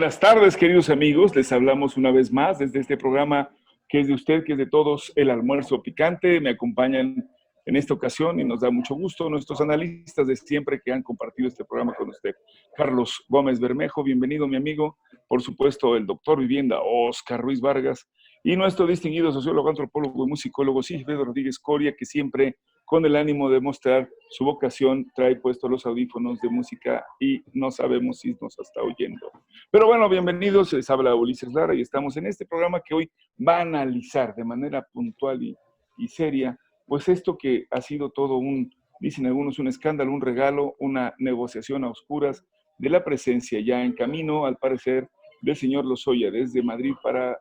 buenas tardes, queridos amigos. Les hablamos una vez más desde este programa que es de usted, que es de todos, El Almuerzo Picante. Me acompañan en esta ocasión y nos da mucho gusto nuestros analistas de siempre que han compartido este programa con usted. Carlos Gómez Bermejo, bienvenido, mi amigo. Por supuesto, el doctor Vivienda, Oscar Ruiz Vargas, y nuestro distinguido sociólogo, antropólogo y musicólogo, Sigfredo Rodríguez Coria, que siempre, con el ánimo de mostrar su vocación, trae puestos los audífonos de música y no sabemos si nos está oyendo. Pero bueno, bienvenidos, les habla Ulises Lara y estamos en este programa que hoy va a analizar de manera puntual y seria, pues esto que ha sido todo dicen algunos, un escándalo, un regalo, una negociación a oscuras de la presencia ya en camino, al parecer, del señor Lozoya desde Madrid para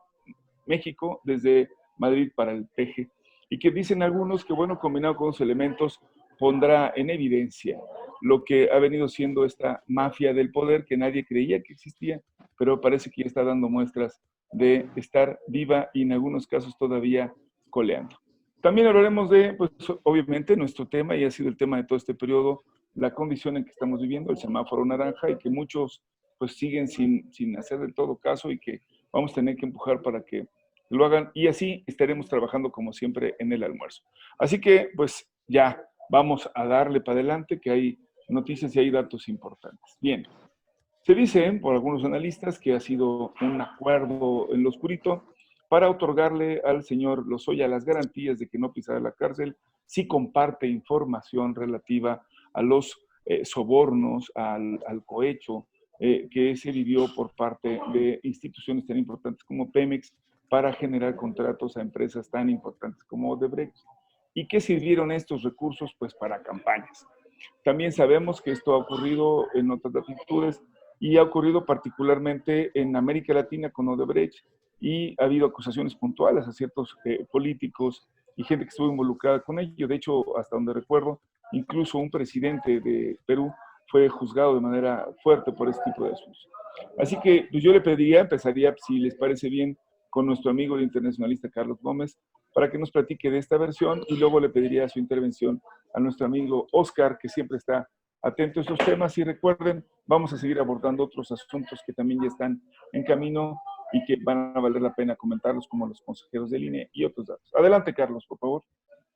México, desde Madrid para el Peje, y que dicen algunos que, bueno, combinado con los elementos, pondrá en evidencia lo que ha venido siendo esta mafia del poder que nadie creía que existía, pero parece que ya está dando muestras de estar viva y en algunos casos todavía coleando. También hablaremos de, pues obviamente, nuestro tema, y ha sido el tema de todo este periodo, la condición en que estamos viviendo, el semáforo naranja, y que muchos pues siguen sin hacer del todo caso y que vamos a tener que empujar para que lo hagan, y así estaremos trabajando como siempre en el almuerzo. Así que pues ya vamos a darle para adelante, que hay noticias y hay datos importantes. Bien, se dice por algunos analistas que ha sido un acuerdo en lo oscurito para otorgarle al señor Lozoya las garantías de que no pisará la cárcel si comparte información relativa a los sobornos, al cohecho que se vivió por parte de instituciones tan importantes como Pemex para generar contratos a empresas tan importantes como Odebrecht. ¿Y qué sirvieron estos recursos? Pues para campañas. También sabemos que esto ha ocurrido en otras latitudes y ha ocurrido particularmente en América Latina con Odebrecht, y ha habido acusaciones puntuales a ciertos políticos y gente que estuvo involucrada con ello. De hecho, hasta donde recuerdo, incluso un presidente de Perú fue juzgado de manera fuerte por este tipo de asuntos. Así que pues yo le pediría, empezaría, si les parece bien, con nuestro amigo el internacionalista Carlos Gómez, para que nos platique de esta versión, y luego le pediría su intervención a nuestro amigo Oscar, que siempre está atento a estos temas. Y recuerden, vamos a seguir abordando otros asuntos que también ya están en camino y que van a valer la pena comentarlos, como los consejeros del INE y otros datos. Adelante, Carlos, por favor.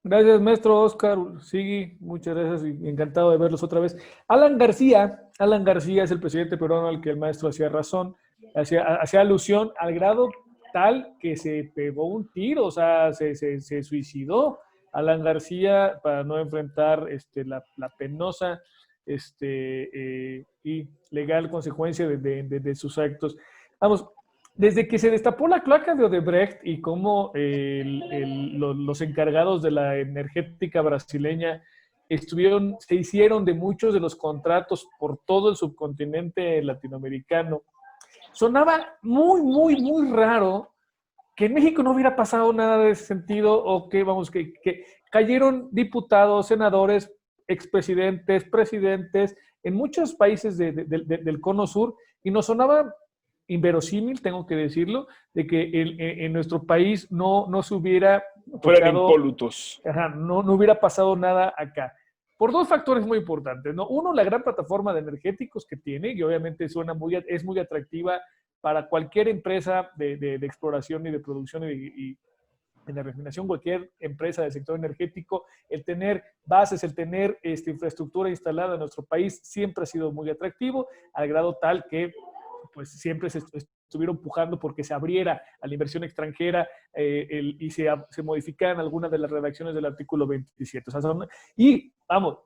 Gracias, maestro Oscar, Sigui, muchas gracias y encantado de verlos otra vez. Alan García es el presidente peruano al que el maestro hacía razón, hacía alusión al grado tal que se pegó un tiro, o sea, se suicidó Alan García para no enfrentar la penosa y legal consecuencia de sus actos. Vamos, desde que se destapó la cloaca de Odebrecht y cómo los encargados de la energética brasileña se hicieron de muchos de los contratos por todo el subcontinente latinoamericano, sonaba muy, muy, muy raro que en México no hubiera pasado nada de ese sentido, o que cayeron diputados, senadores, expresidentes, presidentes en muchos países del cono sur, y nos sonaba inverosímil, tengo que decirlo, de que en nuestro país no se hubiera fueran impolutos. No hubiera pasado nada acá. Por dos factores muy importantes, ¿no? Uno, la gran plataforma de energéticos que tiene, y obviamente es muy atractiva para cualquier empresa de exploración y de producción y de refinación, cualquier empresa del sector energético. El tener bases, el tener infraestructura instalada en nuestro país siempre ha sido muy atractivo, al grado tal que pues siempre se estuvieron empujando porque se abriera a la inversión extranjera y se modificaran algunas de las redacciones del artículo 27. O sea, y vamos,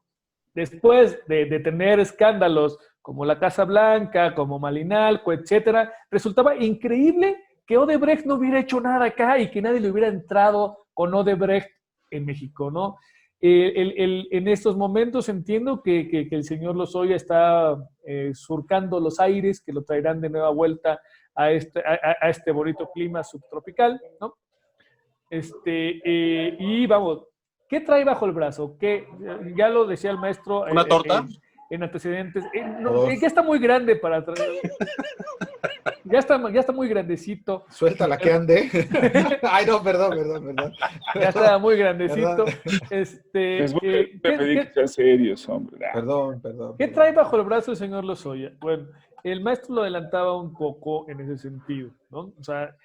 después de tener escándalos como la Casa Blanca, como Malinalco, etcétera, resultaba increíble que Odebrecht no hubiera hecho nada acá y que nadie le hubiera entrado con Odebrecht en México, ¿no? En estos momentos entiendo que el señor Lozoya está surcando los aires, que lo traerán de nueva vuelta a este bonito clima subtropical, ¿no? Y vamos, ¿qué trae bajo el brazo? Ya lo decía el maestro. ¿Una torta? En antecedentes. Ya está muy grande para traer. Ya está muy grandecito. Suéltala que ande. Ay, no, perdón. Ya está muy grandecito. Les voy a pedir que sean serios, hombre. Perdón. ¿Qué trae bajo el brazo el señor Lozoya? Bueno, el maestro lo adelantaba un poco en ese sentido, ¿no? O sea,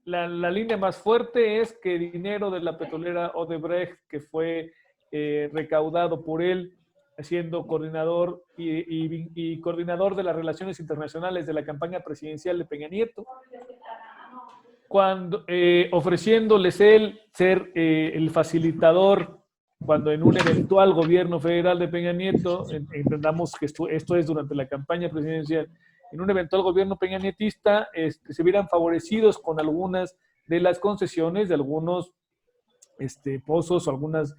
la línea más fuerte es que dinero de la petrolera Odebrecht, que fue recaudado por él, siendo coordinador y coordinador de las relaciones internacionales de la campaña presidencial de Peña Nieto, ofreciéndoles él ser el facilitador cuando en un eventual gobierno federal de Peña Nieto, entendamos que esto es durante la campaña presidencial, en un eventual gobierno peñanietista se vieran favorecidos con algunas de las concesiones de algunos pozos o algunos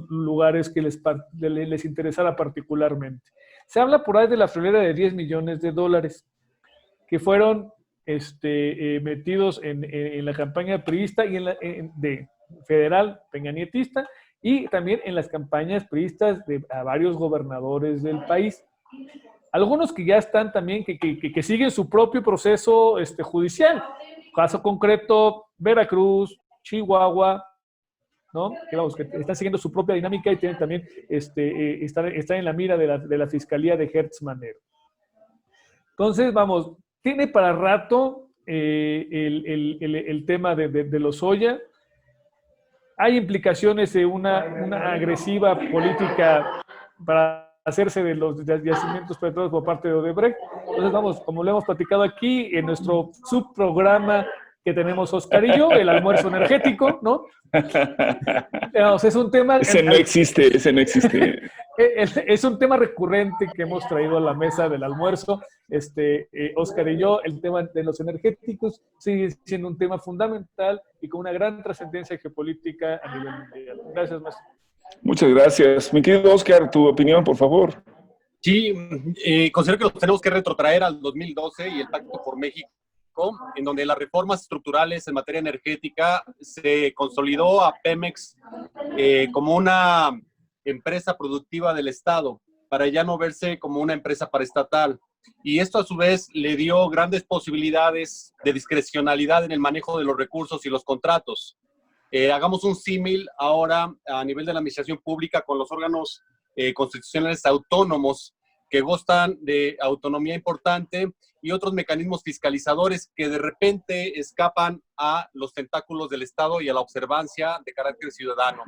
lugares que les interesara particularmente. Se habla por ahí de la friolera de $10 millones que fueron metidos en la campaña priista y de federal peñanietista y también en las campañas priistas a varios gobernadores del país. Algunos que ya están también, que siguen su propio proceso judicial. Caso concreto, Veracruz, Chihuahua, ¿no? Que están siguiendo su propia dinámica y tienen también, están en la mira de la Fiscalía de Hertz Manero. Entonces, vamos, tiene para rato el tema de Lozoya. Hay implicaciones de una agresiva política para hacerse de los yacimientos petroleros por parte de Odebrecht. Entonces, vamos, como lo hemos platicado aquí en nuestro subprograma que tenemos Oscar y yo, el almuerzo energético, ¿no? Vamos, es un tema... Ese no existe. Es un tema recurrente que hemos traído a la mesa del almuerzo, Oscar y yo. El tema de los energéticos sigue siendo un tema fundamental y con una gran trascendencia geopolítica a nivel mundial. Gracias, maestro. Muchas gracias. Mi querido Oscar, tu opinión, por favor. Sí, considero que nos tenemos que retrotraer al 2012 y el Pacto por México, en donde las reformas estructurales en materia energética se consolidó a Pemex como una empresa productiva del Estado, para ya no verse como una empresa paraestatal. Y esto a su vez le dio grandes posibilidades de discrecionalidad en el manejo de los recursos y los contratos. Hagamos un símil ahora a nivel de la administración pública con los órganos constitucionales autónomos que gozan de autonomía importante y otros mecanismos fiscalizadores que de repente escapan a los tentáculos del Estado y a la observancia de carácter ciudadano.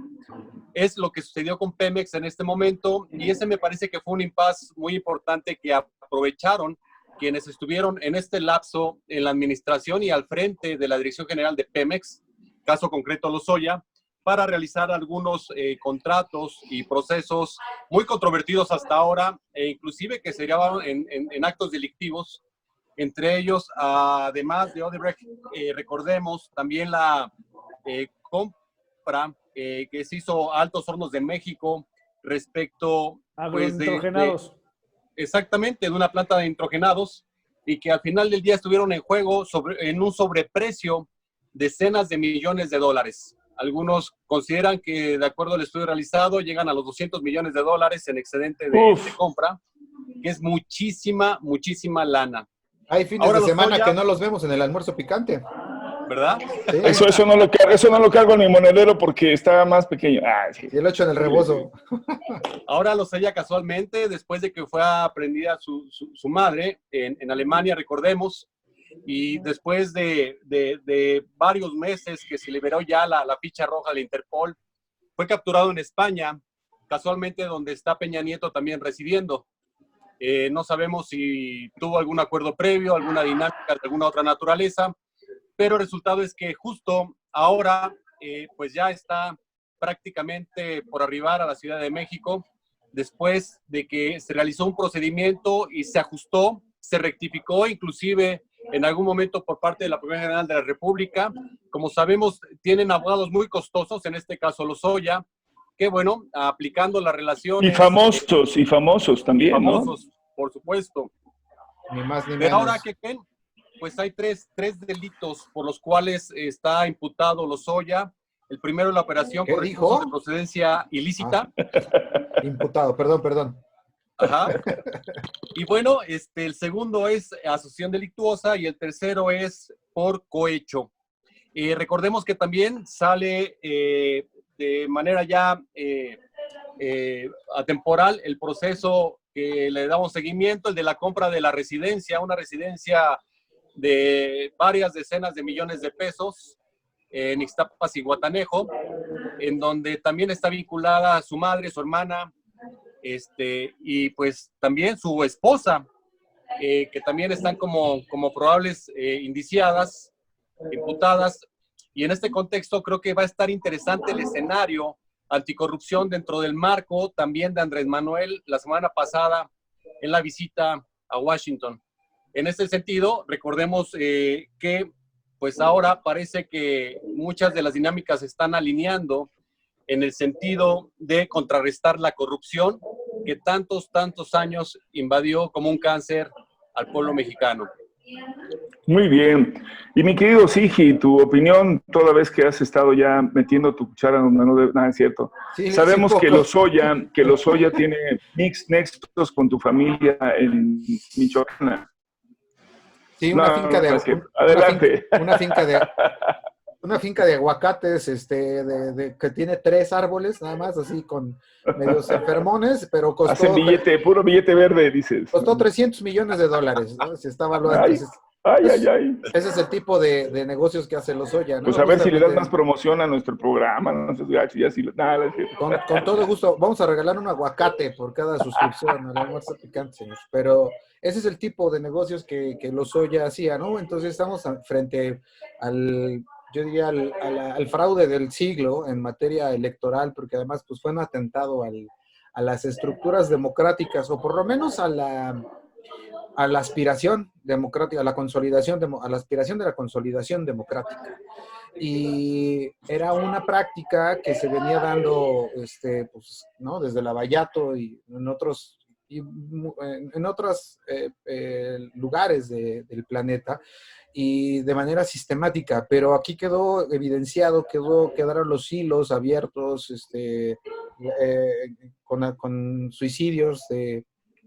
Es lo que sucedió con Pemex en este momento y ese me parece que fue un impasse muy importante que aprovecharon quienes estuvieron en este lapso en la administración y al frente de la Dirección General de Pemex, caso concreto Lozoya, para realizar algunos contratos y procesos muy controvertidos hasta ahora, e inclusive que se llevaban en actos delictivos. Entre ellos, además de Odebrecht, recordemos también la compra que se hizo a Altos Hornos de México respecto pues, exactamente, de una planta de nitrogenados, y que al final del día estuvieron en juego en un sobreprecio decenas de millones de dólares. Algunos consideran que, de acuerdo al estudio realizado, llegan a los $200 millones en excedente de compra, que es muchísima lana. Hay fines de semana que no los vemos en el almuerzo picante. ¿Verdad? Sí. Eso no lo cargo en mi monedero porque está más pequeño. Sí. Y lo echo en el rebozo. Ahora Lozoya casualmente, después de que fue aprendida su madre en Alemania, recordemos, y después de varios meses que se liberó ya la ficha roja de Interpol, fue capturado en España, casualmente donde está Peña Nieto también residiendo. No sabemos si tuvo algún acuerdo previo, alguna dinámica de alguna otra naturaleza, pero el resultado es que justo ahora pues ya está prácticamente por arribar a la Ciudad de México, después de que se realizó un procedimiento y se ajustó, se rectificó inclusive en algún momento por parte de la Procuraduría General de la República. Como sabemos, tienen abogados muy costosos, en este caso Lozoya, que bueno, aplicando las relaciones... Y famosos también, famosos, ¿no? Por supuesto. Ni más ni menos. Pero ahora, ¿qué creen? Pues hay tres delitos por los cuales está imputado Lozoya. El primero es la operación por recursos de procedencia ilícita. Imputado, perdón. Ajá. Y bueno, el segundo es asociación delictuosa y el tercero es por cohecho. Recordemos que también sale de manera ya atemporal el proceso que le damos seguimiento, el de la compra de la residencia, una residencia de varias decenas de millones de pesos en Ixtapas y Guatanejo, en donde también está vinculada su madre, su hermana, y pues también su esposa, que también están como probables indiciadas, imputadas. Y en este contexto creo que va a estar interesante el escenario anticorrupción dentro del marco también de Andrés Manuel la semana pasada en la visita a Washington. En este sentido, recordemos que pues ahora parece que muchas de las dinámicas se están alineando en el sentido de contrarrestar la corrupción que tantos años invadió como un cáncer al pueblo mexicano. Muy bien. Y mi querido Sigi, tu opinión, toda vez que has estado ya metiendo tu cuchara donde no debe, nada, es cierto. Sí, Sabemos sí, que Lozoya tiene nexos con tu familia en Michoacán. Sí, una finca de adelante. Una finca de aguacates, que tiene 3 árboles, nada más, así con medios enfermones, pero costó... Hacen puro billete verde, dices. Costó $300 millones, ¿no? Se está evaluando. Ay, entonces, ay. Ese es el tipo de negocios que hace Lozoya, ¿no? Pues a ver si le das más promoción a nuestro programa, no sé si así, nada. Con todo gusto, vamos a regalar un aguacate por cada suscripción al almuerzo picante, señor. Pero ese es el tipo de negocios que Lozoya hacía, ¿no? Entonces estamos frente al... yo diría al fraude del siglo en materia electoral, porque además pues fue un atentado a las estructuras democráticas, o por lo menos a la aspiración democrática, a la aspiración de la consolidación democrática. Y era una práctica que se venía dando, pues, ¿no? Desde Lavallato y en otros lugares del planeta, y de manera sistemática, pero aquí quedó evidenciado, quedaron los hilos abiertos, con suicidios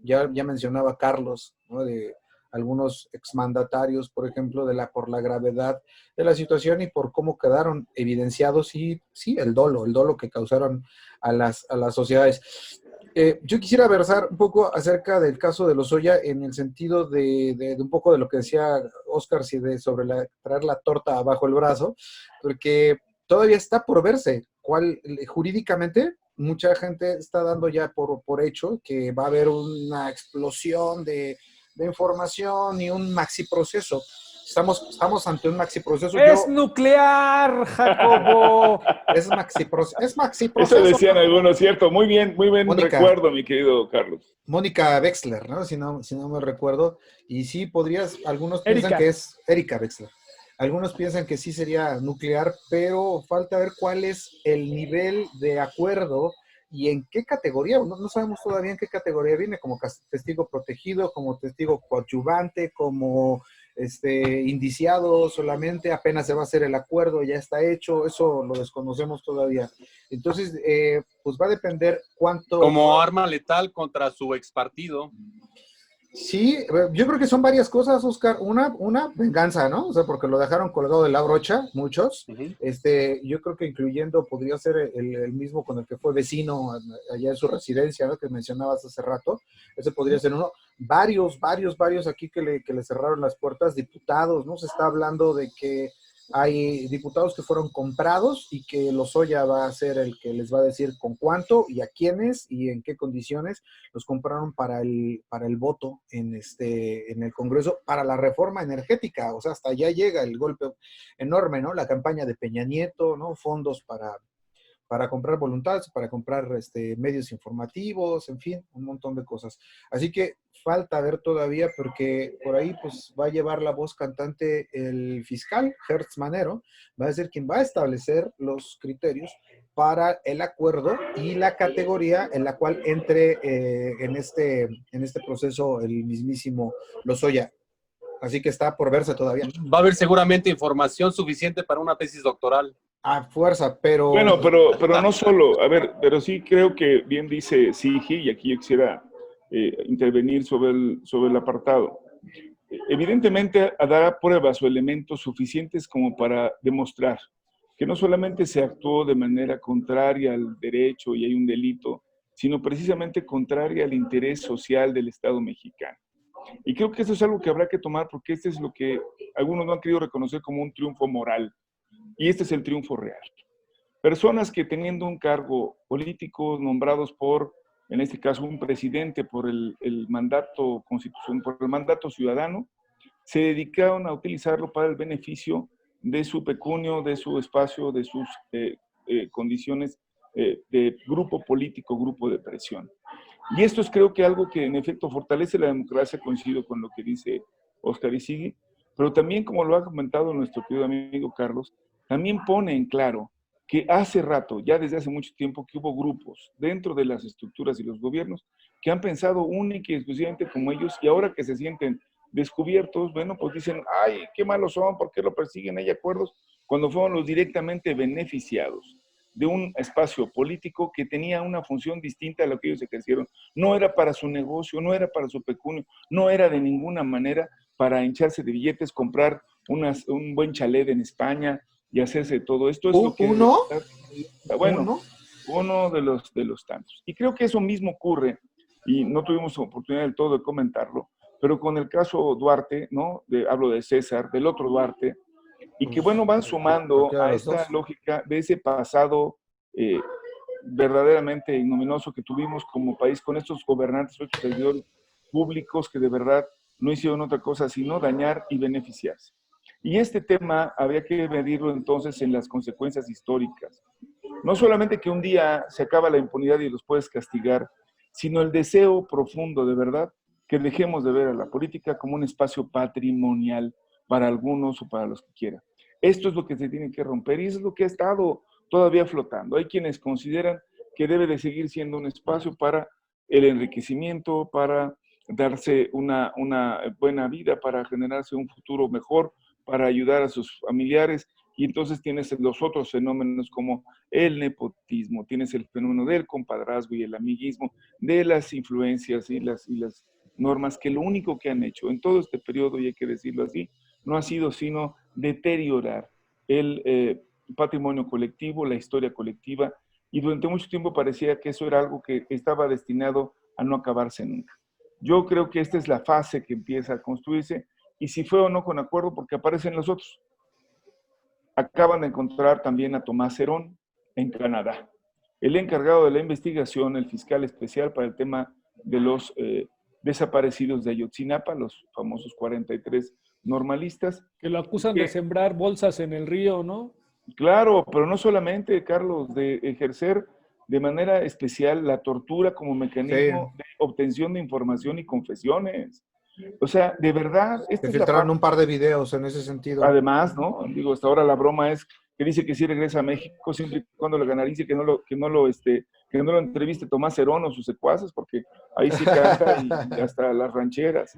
ya mencionaba Carlos, ¿no? De algunos exmandatarios, por ejemplo, por la gravedad de la situación y por cómo quedaron evidenciados, y sí, el dolo que causaron a las sociedades. Yo quisiera versar un poco acerca del caso de Lozoya en el sentido de un poco de lo que decía Oscar sobre traer la torta bajo el brazo, porque todavía está por verse jurídicamente. Mucha gente está dando ya por hecho que va a haber una explosión de información y un maxi proceso. Estamos ante un maxi proceso. ¡Es nuclear, Jacobo! Es maxi proceso. Eso decían algunos, cierto. Muy bien Mónica, recuerdo, mi querido Carlos. Mónica Wexler, ¿no? Si no me recuerdo. Y sí, algunos piensan que es Erika Wexler. Algunos piensan que sí sería nuclear, pero falta ver cuál es el nivel de acuerdo y en qué categoría. No sabemos todavía en qué categoría viene, como testigo protegido, como testigo coadyuvante, como indiciado solamente. Apenas se va a hacer el acuerdo, ya está hecho, eso lo desconocemos todavía. Entonces, pues va a depender cuánto... Como arma letal contra su expartido. Sí, yo creo que son varias cosas, Oscar. Una venganza, ¿no? O sea, porque lo dejaron colgado de la brocha, muchos. Uh-huh. Yo creo que incluyendo, podría ser el mismo con el que fue vecino allá en su residencia, ¿no? Que mencionabas hace rato. Ese podría ser uno. Varios aquí que le cerraron las puertas, diputados, ¿no? Se está hablando de que hay diputados que fueron comprados y que Lozoya va a ser el que les va a decir con cuánto y a quiénes y en qué condiciones los compraron para el voto en el Congreso para la reforma energética. O sea, hasta allá llega el golpe enorme, ¿no? La campaña de Peña Nieto, ¿no? Fondos para comprar voluntades, para comprar medios informativos, en fin, un montón de cosas. Así que falta ver todavía, porque por ahí pues va a llevar la voz cantante el fiscal, Hertz Manero, va a ser quien va a establecer los criterios para el acuerdo y la categoría en la cual entre en este proceso el mismísimo Lozoya. Así que está por verse todavía. Va a haber seguramente información suficiente para una tesis doctoral. A fuerza, pero... Bueno, pero no solo. A ver, pero sí creo que bien dice Sigi, y aquí yo quisiera intervenir sobre el apartado. Evidentemente, dará pruebas o elementos suficientes como para demostrar que no solamente se actuó de manera contraria al derecho y hay un delito, sino precisamente contraria al interés social del Estado mexicano. Y creo que eso es algo que habrá que tomar porque este es lo que algunos no han querido reconocer como un triunfo moral. Y este es el triunfo real. Personas que teniendo un cargo político nombrados por, en este caso, un presidente por el mandato constitucional, por el mandato ciudadano, se dedicaron a utilizarlo para el beneficio de su pecunio, de su espacio, de sus condiciones de grupo político, grupo de presión. Y esto es creo que algo que en efecto fortalece la democracia, coincido con lo que dice Óscar Izigui, pero también, como lo ha comentado nuestro querido amigo Carlos, también pone en claro que hace rato, ya desde hace mucho tiempo, que hubo grupos dentro de las estructuras y los gobiernos que han pensado única y exclusivamente como ellos, y ahora que se sienten descubiertos, bueno, pues dicen, ay, qué malos son, ¿por qué lo persiguen? Hay acuerdos, cuando fueron los directamente beneficiados de un espacio político que tenía una función distinta a lo que ellos ejercieron. No era para su negocio, no era para su pecunio, no era de ninguna manera para hincharse de billetes, comprar un buen chalet en España y hacerse todo esto. Es lo que ¿Uno? bueno, uno de los tantos. Y creo que eso mismo ocurre, y no tuvimos oportunidad del todo de comentarlo, pero con el caso Duarte, ¿no? Hablo de César, del otro Duarte, y que bueno, van sumando a esta lógica de ese pasado verdaderamente ignominioso que tuvimos como país con estos gobernantes, estos servidores públicos que de verdad no hicieron otra cosa sino dañar y beneficiarse. Y este tema había que medirlo entonces en las consecuencias históricas. No solamente que un día se acaba la impunidad y los puedes castigar, sino el deseo profundo de verdad que dejemos de ver a la política como un espacio patrimonial para algunos o para los que quieran. Esto es lo que se tiene que romper y eso es lo que ha estado todavía flotando. Hay quienes consideran que debe de seguir siendo un espacio para el enriquecimiento, para darse una buena vida, para generarse un futuro mejor, para ayudar a sus familiares. Y entonces tienes los otros fenómenos como el nepotismo, tienes el fenómeno del compadrazgo y el amiguismo, de las influencias y las normas que lo único que han hecho en todo este periodo, y hay que decirlo así, no ha sido sino deteriorar el patrimonio colectivo, la historia colectiva, y durante mucho tiempo parecía que eso era algo que estaba destinado a no acabarse nunca. Yo creo que esta es la fase que empieza a construirse, y si fue o no con acuerdo, porque aparecen los otros. Acaban de encontrar también a Tomás Herón en Canadá. El encargado de la investigación, el fiscal especial para el tema de los desaparecidos de Ayotzinapa, los famosos 43 normalistas. Que lo acusan de sembrar bolsas en el río, ¿no? Claro, pero no solamente, Carlos, de ejercer de manera especial la tortura como mecanismo de obtención de información y confesiones. O sea, de verdad... Se filtraron un par de videos en ese sentido. Además, ¿no? Digo, hasta ahora la broma es que dice que sí regresa a México siempre y cuando le ganarice, que no lo entreviste Tomás Herón o sus secuaces, porque ahí sí canta y hasta las rancheras.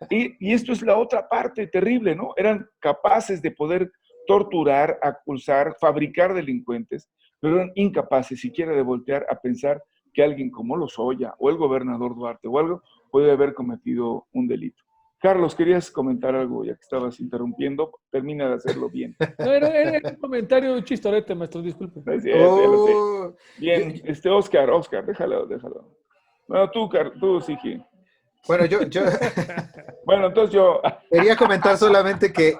Y esto es la otra parte terrible, ¿no? Eran capaces de poder torturar, acusar, fabricar delincuentes, pero eran incapaces siquiera de voltear a pensar que alguien como Lozoya o el gobernador Duarte o algo puede haber cometido un delito. Carlos, ¿querías comentar algo ya que estabas interrumpiendo? Termina de hacerlo bien. No, era un comentario, un chistorete, maestro, disculpe. No es cierto, ya lo sé. Bien, Oscar, déjalo. Bueno, tú, Sigi. Bueno, yo Bueno, entonces yo... Quería comentar solamente que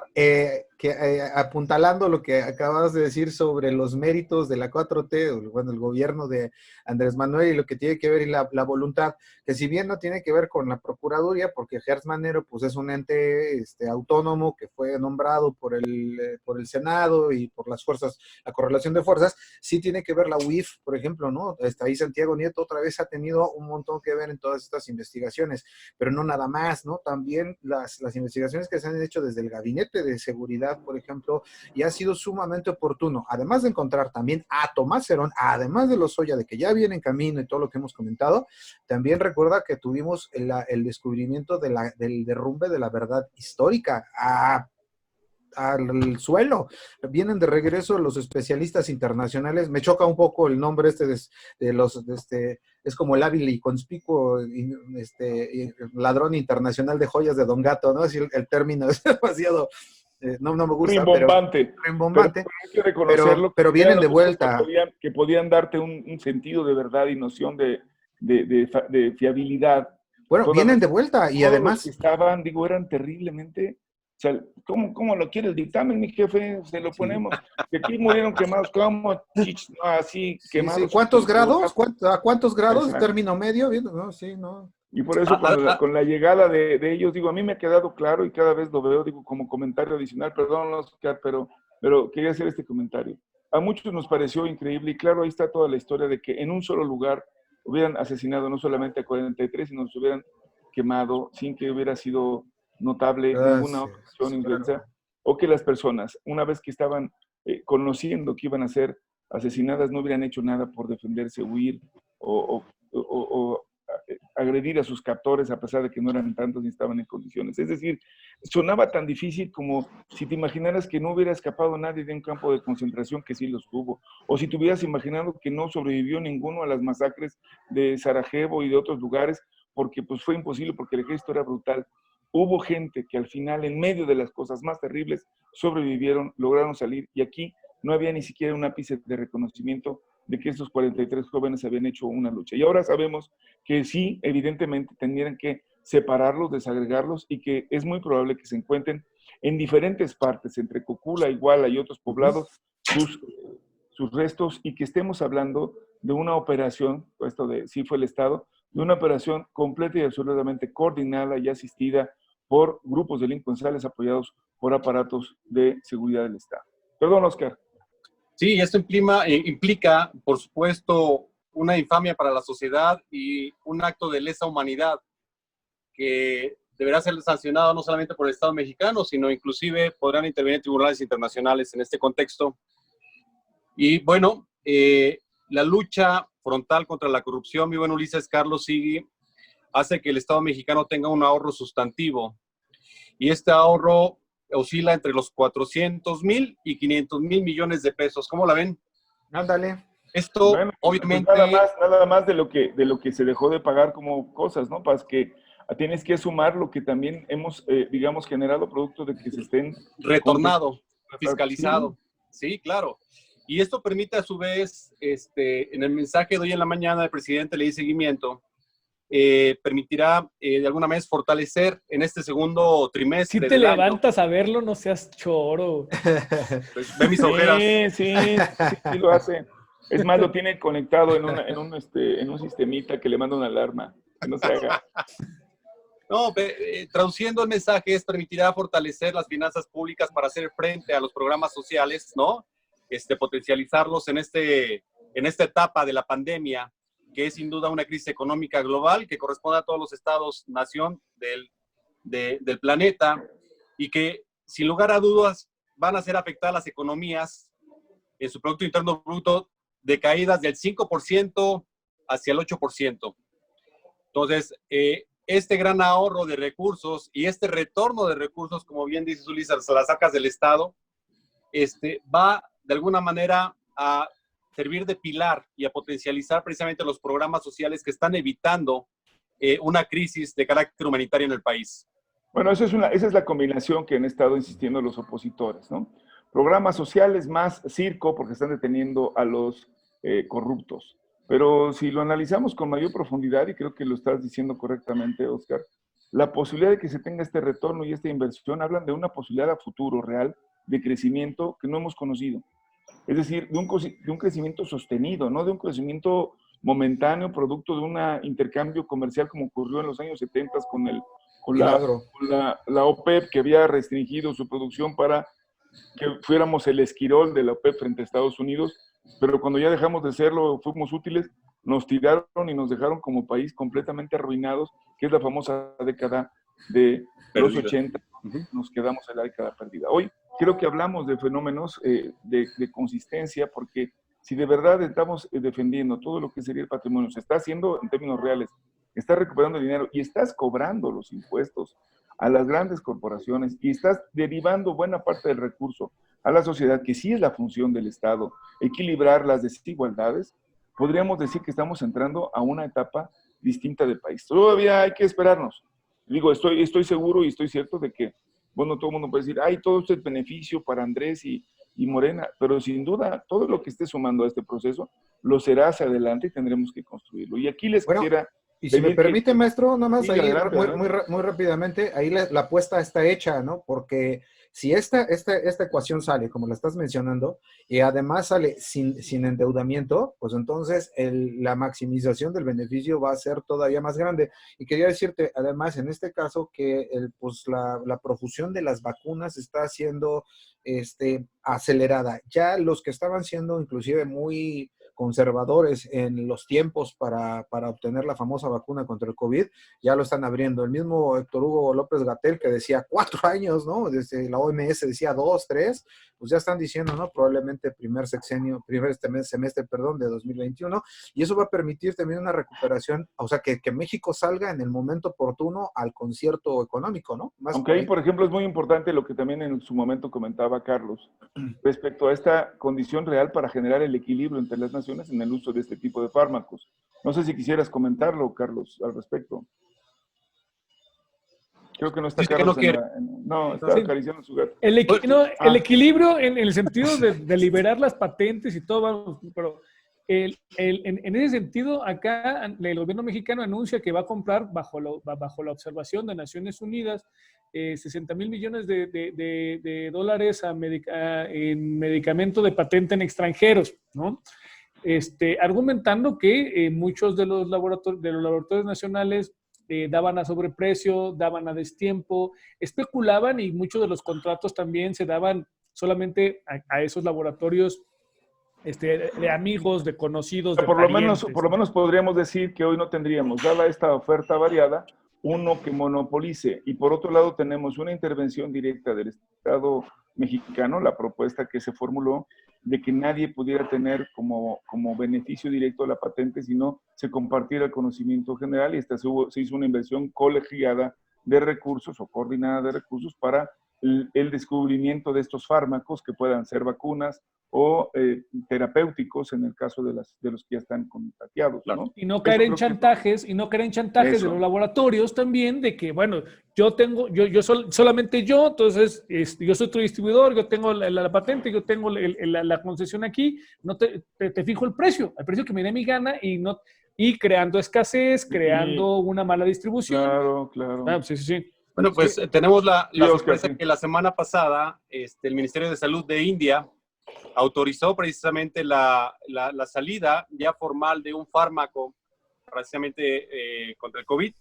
apuntalando lo que acabas de decir sobre los méritos de la 4T, bueno, el gobierno de Andrés Manuel y lo que tiene que ver y la voluntad, que si bien no tiene que ver con la Procuraduría, porque Gertz Manero pues es un ente autónomo que fue nombrado por el Senado y por las fuerzas, la correlación de fuerzas, sí tiene que ver la UIF, por ejemplo, ¿no? Ahí Santiago Nieto otra vez ha tenido un montón que ver en todas estas investigaciones, pero no nada más, ¿no? También las investigaciones que se han hecho desde el Gabinete de Seguridad, por ejemplo, y ha sido sumamente oportuno, además de encontrar también a Tomás Herón, además de Lozoya, de que ya viene en camino y todo lo que hemos comentado, también recuerda que tuvimos el descubrimiento del derrumbe de la verdad histórica al suelo. Vienen de regreso los especialistas internacionales. Me choca un poco el nombre es como el hábil y conspicuo ladrón internacional de joyas de Don Gato, ¿no? Así el término es demasiado... no me gusta, rimbombante. Pero hay que reconocerlo. Pero vienen de vuelta. Que podían darte un sentido de verdad y noción de de fiabilidad. Bueno, Todas vienen las- de vuelta y Todos los además, que estaban, digo, eran terriblemente... O sea, ¿cómo lo quiere el dictamen, mi jefe? Se lo sí, ponemos. Que aquí murieron quemados, ¿cómo? No, así, sí, sí. quemados. ¿Cuántos grados? Exacto. ¿A cuántos grados? Término medio, bien, no, sí, no. Y por eso Ah, ah, con la llegada de ellos, digo, a mí me ha quedado claro y cada vez lo veo, digo, como comentario adicional, perdón, Oscar, pero quería hacer este comentario. A muchos nos pareció increíble y claro, ahí está toda la historia de que en un solo lugar hubieran asesinado no solamente a 43, sino se hubieran quemado sin que hubiera sido notable ninguna otra acción Gracias, claro. inversa, o que las personas, una vez que estaban conociendo que iban a ser asesinadas, no hubieran hecho nada por defenderse, huir o agredir a sus captores a pesar de que no eran tantos ni estaban en condiciones. Es decir, sonaba tan difícil como si te imaginaras que no hubiera escapado nadie de un campo de concentración que sí los tuvo, o si te hubieras imaginado que no sobrevivió ninguno a las masacres de Sarajevo y de otros lugares, porque pues fue imposible, porque el ejército era brutal. Hubo gente que al final, en medio de las cosas más terribles, sobrevivieron, lograron salir, y aquí no había ni siquiera un ápice de reconocimiento de que estos 43 jóvenes habían hecho una lucha. Y ahora sabemos que sí, evidentemente, tendrían que separarlos, desagregarlos, y que es muy probable que se encuentren en diferentes partes, entre Cocula, Iguala y otros poblados, sus restos, y que estemos hablando de una operación, esto de sí fue el Estado, de una operación completa y absolutamente coordinada y asistida por grupos delincuenciales apoyados por aparatos de seguridad del Estado. Perdón, Oscar. Sí, esto implica, por supuesto, una infamia para la sociedad y un acto de lesa humanidad que deberá ser sancionado no solamente por el Estado mexicano, sino inclusive podrán intervenir tribunales internacionales en este contexto. Y bueno, la lucha frontal contra la corrupción, mi buen Ulises Carlos Sigui, hace que el Estado mexicano tenga un ahorro sustantivo. Y este ahorro oscila entre los 400,000 y 500,000 millones de pesos. ¿Cómo la ven? Ándale. Esto, Bueno, obviamente, pues nada más de lo que se dejó de pagar como cosas, ¿no? Para que tienes que sumar lo que también hemos, digamos, generado producto de que se estén retornado, fiscalizando. fiscalizado. Sí, claro. Y esto permite a su vez, en el mensaje de hoy en la mañana, el presidente le dice seguimiento, permitirá de alguna manera fortalecer en este segundo trimestre Si te del levantas a verlo, no seas choro. año. Pues, ve mis ojeras. Sí, lo hace. Es más, lo tiene conectado en un sistemita que le manda una alarma, que no se haga. No, traduciendo el mensaje, es permitirá fortalecer las finanzas públicas para hacer frente a los programas sociales, ¿no? Potencializarlos en esta etapa de la pandemia, que es sin duda una crisis económica global que corresponde a todos los estados-nación del planeta y que, sin lugar a dudas, van a ser afectadas las economías en su Producto Interno Bruto de caídas del 5% hacia el 8%. Entonces, este gran ahorro de recursos y este retorno de recursos, como bien dice Ulises, a las arcas del Estado, va de alguna manera a servir de pilar y a potencializar precisamente los programas sociales que están evitando una crisis de carácter humanitario en el país. Bueno, esa es la combinación que han estado insistiendo los opositores, ¿no? Programas sociales más circo, porque están deteniendo a los corruptos. Pero si lo analizamos con mayor profundidad, y creo que lo estás diciendo correctamente, Oscar, la posibilidad de que se tenga este retorno y esta inversión hablan de una posibilidad a futuro real de crecimiento que no hemos conocido. Es decir, de un crecimiento sostenido, no de un crecimiento momentáneo, producto de un intercambio comercial como ocurrió en los años 70 con la OPEP, que había restringido su producción para que fuéramos el esquirol de la OPEP frente a Estados Unidos, pero cuando ya dejamos de serlo, fuimos útiles, nos tiraron y nos dejaron como país completamente arruinados, que es la famosa década de los 80, nos quedamos en la década perdida. Hoy creo que hablamos de fenómenos de consistencia, porque si de verdad estamos defendiendo todo lo que sería el patrimonio, se está haciendo en términos reales, estás recuperando dinero y estás cobrando los impuestos a las grandes corporaciones y estás derivando buena parte del recurso a la sociedad, que sí es la función del Estado, equilibrar las desigualdades, podríamos decir que estamos entrando a una etapa distinta del país. Todavía hay que esperarnos. Digo, estoy seguro y estoy cierto de que, bueno, todo el mundo puede decir, ay, todo esto es beneficio para Andrés y Morena, pero sin duda, todo lo que esté sumando a este proceso lo será hacia adelante y tendremos que construirlo. Y aquí les quisiera... Y si me permite, maestro, nada más sí, ahí adelante, muy rápidamente, ahí la apuesta está hecha, ¿no? Porque si esta ecuación sale, como la estás mencionando, y además sale sin endeudamiento, pues entonces la maximización del beneficio va a ser todavía más grande. Y quería decirte, además, en este caso, que pues la profusión de las vacunas está siendo acelerada. Ya los que estaban siendo inclusive muy conservadores en los tiempos para obtener la famosa vacuna contra el COVID, ya lo están abriendo. El mismo Héctor Hugo López-Gatell, que decía 4 años, ¿no? Desde la OMS decía 2, 3, pues ya están diciendo, ¿no? Probablemente primer semestre, de 2021, y eso va a permitir también una recuperación, o sea, que México salga en el momento oportuno al concierto económico, ¿no? Aunque ahí, por ejemplo, es muy importante lo que también en su momento comentaba Carlos, respecto a esta condición real para generar el equilibrio entre las naciones en el uso de este tipo de fármacos. No sé si quisieras comentarlo, Carlos, al respecto. Creo que no está Dice Carlos que no no, está acariciando su gato. El equilibrio en el sentido de liberar las patentes y todo, vamos, pero en ese sentido, acá el gobierno mexicano anuncia que va a comprar bajo la observación de Naciones Unidas 60,000 millones de dólares en medicamento de patente en extranjeros, ¿no? Argumentando que muchos de los laboratorios nacionales daban a sobreprecio, daban a destiempo, especulaban, y muchos de los contratos también se daban solamente a esos laboratorios de amigos, de conocidos, de Por parientes. lo menos podríamos decir que hoy no tendríamos, dada esta oferta variada, uno que monopolice. Y por otro lado tenemos una intervención directa del Estado mexicano, la propuesta que se formuló de que nadie pudiera tener como beneficio directo la patente, sino se compartiera el conocimiento general, y se hizo una inversión colegiada de recursos o coordinada de recursos para el descubrimiento de estos fármacos que puedan ser vacunas o terapéuticos en el caso de los que ya están contagiados, ¿no? Y no caer en chantajes, de los laboratorios también, de que, bueno, solamente yo, entonces, yo soy tu distribuidor, yo tengo la patente, yo tengo la concesión aquí, no te fijo el precio que me dé mi gana, y creando escasez, creando una mala distribución. Claro. Sí. Bueno, pues tenemos la sorpresa que la semana pasada el Ministerio de Salud de India autorizó precisamente la salida ya formal de un fármaco precisamente contra el COVID.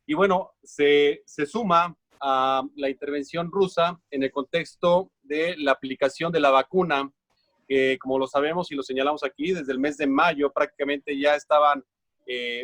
Y bueno, se suma a la intervención rusa en el contexto de la aplicación de la vacuna, que como lo sabemos y lo señalamos aquí, desde el mes de mayo prácticamente ya estaban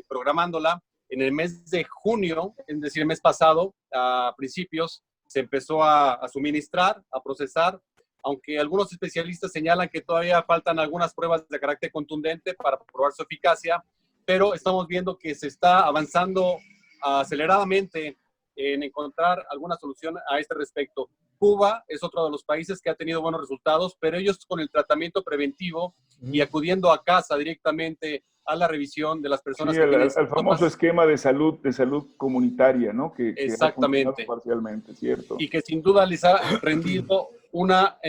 programándola. En el mes de junio, es decir, el mes pasado, a principios, se empezó a suministrar, a procesar, aunque algunos especialistas señalan que todavía faltan algunas pruebas de carácter contundente para probar su eficacia, pero estamos viendo que se está avanzando aceleradamente en encontrar alguna solución a este respecto. Cuba es otro de los países que ha tenido buenos resultados, pero ellos con el tratamiento preventivo y acudiendo a casa directamente a la revisión de las personas que tienen el famoso esquema de salud comunitaria, ¿no? Exactamente. Ha parcialmente, ¿cierto? Y que sin duda les ha rendido una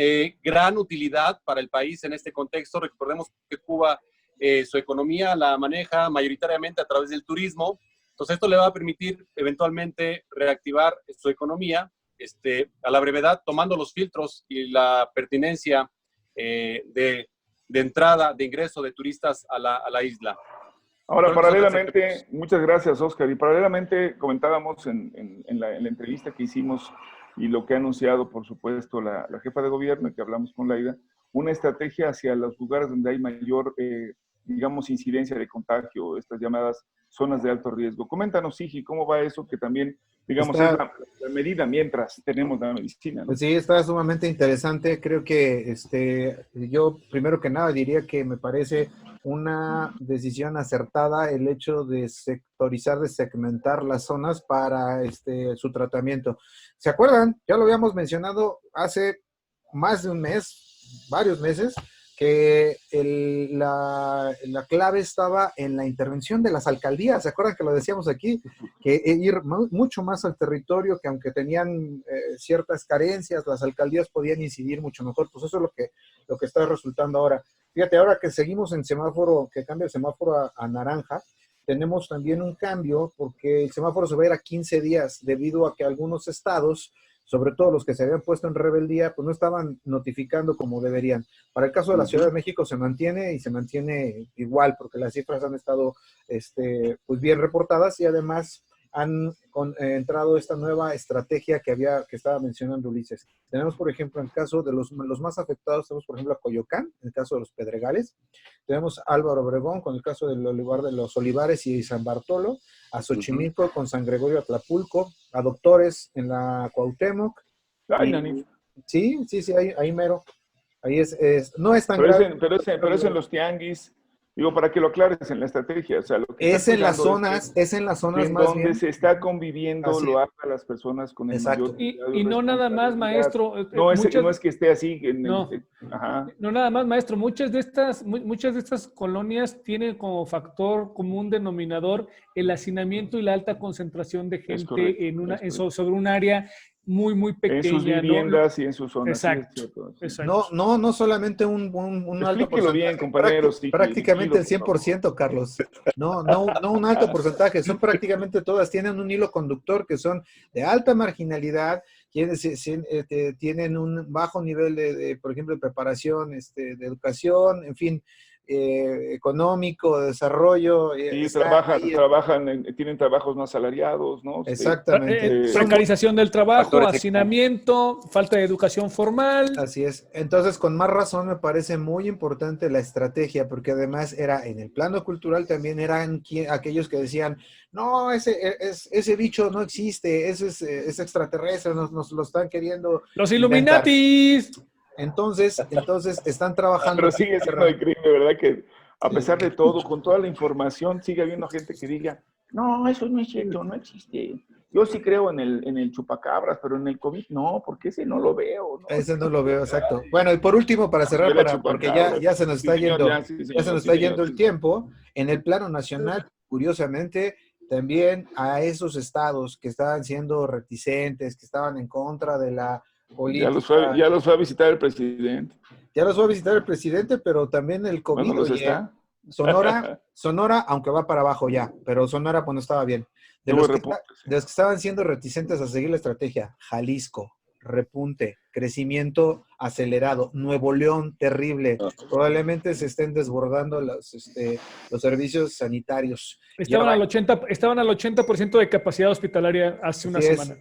gran utilidad para el país en este contexto. Recordemos que Cuba su economía la maneja mayoritariamente a través del turismo. Entonces esto le va a permitir eventualmente reactivar su economía a la brevedad, tomando los filtros y la pertinencia de entrada, de ingreso de turistas a la isla. Ahora, paralelamente, muchas gracias, Oscar, y paralelamente comentábamos en la entrevista que hicimos y lo que ha anunciado, por supuesto, la jefa de gobierno, y que hablamos con Laida, una estrategia hacia los lugares donde hay mayor, digamos, incidencia de contagio, estas llamadas zonas de alto riesgo. Coméntanos, Sigi, ¿cómo va eso? Que también, digamos, es la medida mientras tenemos la medicina, ¿no? Pues sí, está sumamente interesante. Creo que yo, primero que nada, diría que me parece una decisión acertada el hecho de sectorizar, de segmentar las zonas para su tratamiento. ¿Se acuerdan? Ya lo habíamos mencionado hace más de un mes, varios meses, que la clave estaba en la intervención de las alcaldías. ¿Se acuerdan que lo decíamos aquí? Que ir mucho más al territorio, que aunque tenían ciertas carencias, las alcaldías podían incidir mucho mejor. Pues eso es lo que está resultando ahora. Fíjate, ahora que seguimos en semáforo, que cambia el semáforo a naranja, tenemos también un cambio porque el semáforo se va a ir a 15 días debido a que algunos estados, sobre todo los que se habían puesto en rebeldía, pues no estaban notificando como deberían. Para el caso de la Ciudad de México se mantiene y se mantiene igual porque las cifras han estado pues bien reportadas y además han entrado esta nueva estrategia que estaba mencionando Ulises. Tenemos, por ejemplo, en el caso de los más afectados, tenemos, por ejemplo, a Coyoacán, en el caso de los Pedregales. Tenemos a Álvaro Obregón, con el caso del lugar de los Olivares y San Bartolo, a Xochimilco, con San Gregorio Atlapulco, a Doctores en la Cuauhtémoc. Ay, sí, ahí mero. Ahí no es tan grave. Pero es en los tianguis. Digo, para que lo aclares en la estrategia, o sea, lo que es en las zonas en más donde bien se está conviviendo, así lo hagan las personas con el exacto. mayor y no nada más, maestro. No es que esté así. Ajá. No nada más, maestro. Muchas de estas colonias tienen como factor común denominador el hacinamiento y la alta concentración de gente sobre un área muy, muy pequeña. En sus viviendas, ¿no? Y en sus zonas. Exacto. Exacto. No solamente un alto porcentaje. Bien, compañeros. Prácticamente el 100%, Carlos. No un alto porcentaje. Son prácticamente todas. Tienen un hilo conductor que son de alta marginalidad, tienen un bajo nivel por ejemplo, de preparación, de educación, en fin, económico, de desarrollo. Tienen trabajos no asalariados, ¿no? Exactamente. Precarización del trabajo, hacinamiento, falta de educación formal. Así es. Entonces, con más razón me parece muy importante la estrategia, porque además era en el plano cultural también eran aquellos que decían, no, ese bicho no existe, es extraterrestre, nos lo están queriendo ¡Los Illuminatis! Entonces están trabajando. Pero sigue siendo increíble, ¿verdad? Que a pesar de todo, con toda la información, sigue habiendo gente que diga, no, eso no es cierto, no existe. Yo sí creo en el chupacabras, pero en el COVID no, porque ese no lo veo. ¿No? Ese no lo veo, exacto. Bueno, y por último, para cerrar, porque ya se nos está yendo el tiempo, en el plano nacional, curiosamente, también a esos estados que estaban siendo reticentes, que estaban en contra de la política. Ya los fue a visitar el presidente. Ya los fue a visitar el presidente, pero también el COVID. Bueno, está. Sonora, aunque va para abajo ya, pero Sonora pues no estaba bien. De los que estaban siendo reticentes a seguir la estrategia, Jalisco, repunte, crecimiento acelerado, Nuevo León, terrible. Probablemente se estén desbordando los servicios sanitarios. Estaban al 80% de capacidad hospitalaria hace una semana.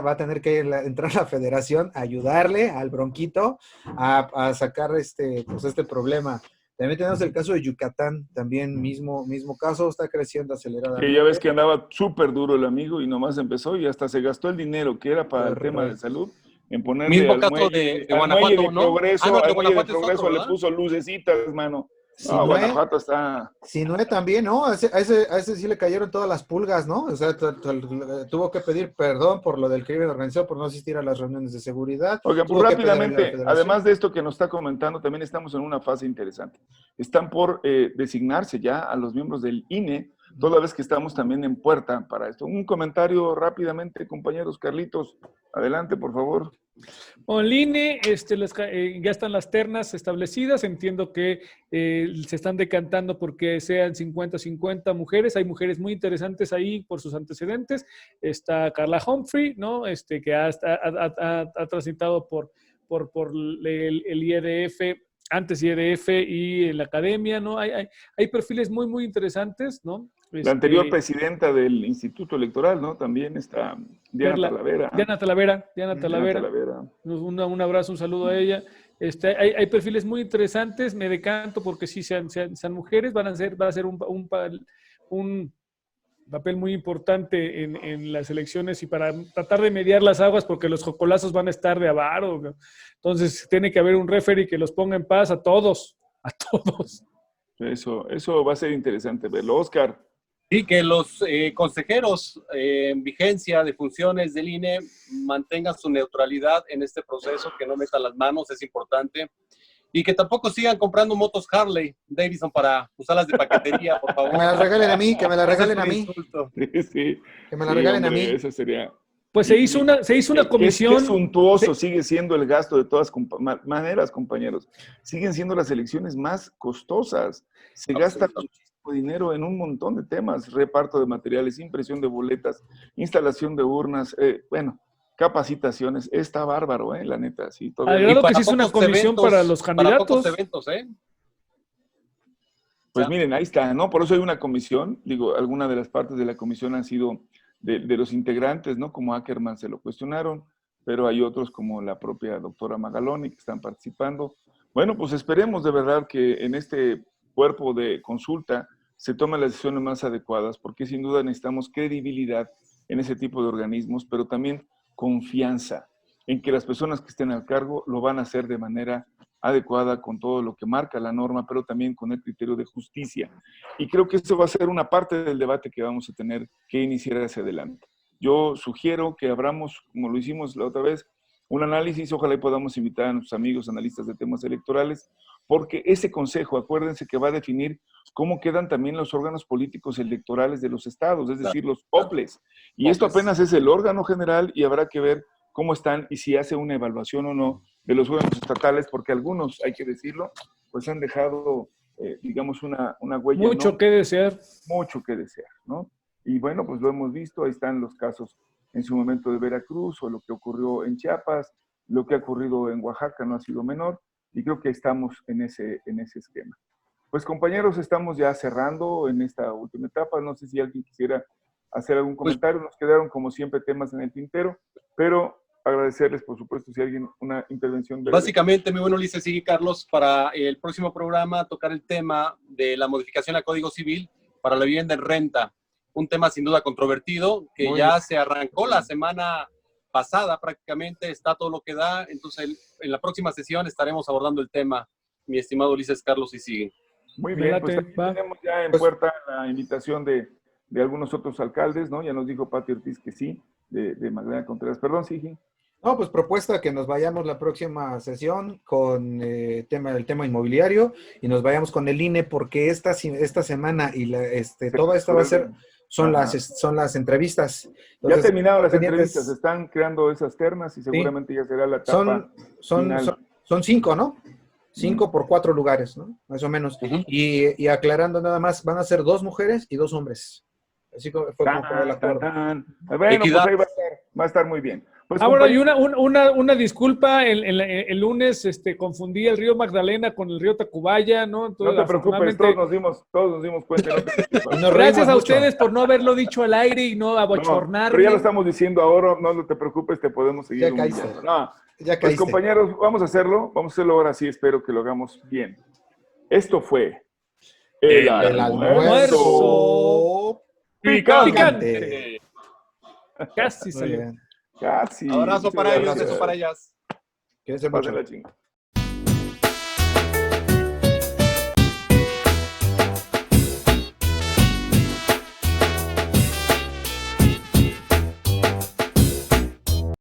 Va a tener que entrar la federación a ayudarle al bronquito a sacar este problema. También tenemos el caso de Yucatán, también mismo caso, está creciendo aceleradamente. Que ya ves que andaba súper duro el amigo y nomás empezó y hasta se gastó el dinero que era para el tema de salud en ponerle mismo caso de Guanajuato, ¿no? Progreso le puso lucecitas, mano. Guanajuato está... Sinue también, ¿no? A ese sí le cayeron todas las pulgas, ¿no? O sea, tuvo que pedir perdón por lo del crimen organizado, por no asistir a las reuniones de seguridad. Oigan, pues rápidamente, además de esto que nos está comentando, también estamos en una fase interesante. Están por designarse ya a los miembros del INE, toda vez que estamos también en puerta para esto. Un comentario rápidamente, compañeros. Carlitos, adelante, por favor. Bueno, el INE, ya están las ternas establecidas. Entiendo que se están decantando porque sean 50-50 mujeres. Hay mujeres muy interesantes ahí por sus antecedentes. Está Carla Humphrey, ¿no? Que ha transitado por el IEDF, antes IEDF y la academia, ¿no? Hay perfiles muy, muy interesantes, ¿no? La anterior presidenta del Instituto Electoral, ¿no? También está Diana Talavera. Un abrazo, un saludo a ella. Hay perfiles muy interesantes. Me decanto porque sí sean mujeres. Va a ser un papel muy importante en las elecciones y para tratar de mediar las aguas porque los jocolazos van a estar de avaro. Entonces tiene que haber un referee que los ponga en paz a todos. Eso va a ser interesante verlo. Oscar. Sí, que los consejeros en vigencia de funciones del INE mantengan su neutralidad en este proceso, que no metan las manos, es importante. Y que tampoco sigan comprando motos Harley Davidson para usarlas de paquetería, por favor. Que me las regalen a mí, que me las regalen a mí. Sí, sí. Que me la regalen a Hombre, mí. eso sería... Pues se hizo una comisión. Qué suntuoso sigue siendo el gasto de todas maneras, compañeros. Siguen siendo las elecciones más costosas. Se gasta muchísimo dinero en un montón de temas. Reparto de materiales, impresión de boletas, instalación de urnas, capacitaciones. Está bárbaro, la neta. Sí, Al grado que se hizo una comisión para los candidatos. Para pocos eventos, ¿eh? Pues miren, ahí está, ¿no? Por eso hay una comisión. Digo, algunas de las partes de la comisión han sido de los integrantes, ¿no? Como Ackerman se lo cuestionaron, pero hay otros como la propia doctora Magaloni que están participando. Bueno, pues esperemos de verdad que en este cuerpo de consulta se tomen las decisiones más adecuadas, porque sin duda necesitamos credibilidad en ese tipo de organismos, pero también confianza en que las personas que estén al cargo lo van a hacer de manera adecuada con todo lo que marca la norma, pero también con el criterio de justicia. Y creo que eso va a ser una parte del debate que vamos a tener que iniciar hacia adelante. Yo sugiero que abramos, como lo hicimos la otra vez, un análisis, ojalá y podamos invitar a nuestros amigos analistas de temas electorales, porque ese consejo, acuérdense que va a definir cómo quedan también los órganos políticos electorales de los estados, es decir, los OPLES. Y esto apenas es el órgano general y habrá que ver cómo están y si hace una evaluación o no de los órganos estatales, porque algunos, hay que decirlo, pues han dejado, digamos, una huella. Mucho que desear. Mucho que desear, ¿no? Y bueno, pues lo hemos visto, ahí están los casos en su momento de Veracruz o lo que ocurrió en Chiapas, lo que ha ocurrido en Oaxaca no ha sido menor, y creo que estamos en ese esquema. Pues compañeros, estamos ya cerrando en esta última etapa, no sé si alguien quisiera hacer algún comentario, nos quedaron como siempre temas en el tintero, pero agradecerles, por supuesto, si alguien una intervención breve. Básicamente, mi buen Ulises y Carlos, para el próximo programa tocar el tema de la modificación al Código Civil para la vivienda en renta. Un tema sin duda controvertido, que Muy ya bien. se arrancó la semana pasada prácticamente, está todo lo que da. Entonces, en la próxima sesión estaremos abordando el tema, mi estimado Ulises, Carlos y sigue. Muy bien, pues también tenemos ya en puerta la invitación de algunos otros alcaldes, ¿no? Ya nos dijo Pati Ortiz que sí, de Magdalena Contreras. Perdón, sí. No, pues propuesta que nos vayamos la próxima sesión con el tema inmobiliario y nos vayamos con el INE porque esta semana y toda esta va a ser, son las entrevistas. Entonces, ya terminaron las pendientes. entrevistas, están creando esas ternas y seguramente ya será la etapa final. Son 5, ¿no? 5 por 4 lugares, ¿no? Más o menos. Y aclarando nada más, van a ser 2 mujeres y 2 hombres. Así fue como quedó el acuerdo. Bueno, pues ahí va a estar muy bien. Pues, ahora, y una disculpa, el lunes confundí el río Magdalena con el río Tacubaya, ¿no? Entonces, no te preocupes, todos nos dimos cuenta. Gracias a ustedes por no haberlo dicho al aire y no abochornarme. Pero ya lo estamos diciendo ahora, no te preocupes, te podemos seguir humillando. Ya pues compañeros, vamos a hacerlo ahora sí, espero que lo hagamos bien. Esto fue el almuerzo picante. Casi salió. Casi. Abrazo para ellos, beso para ellas. Quédense mucho.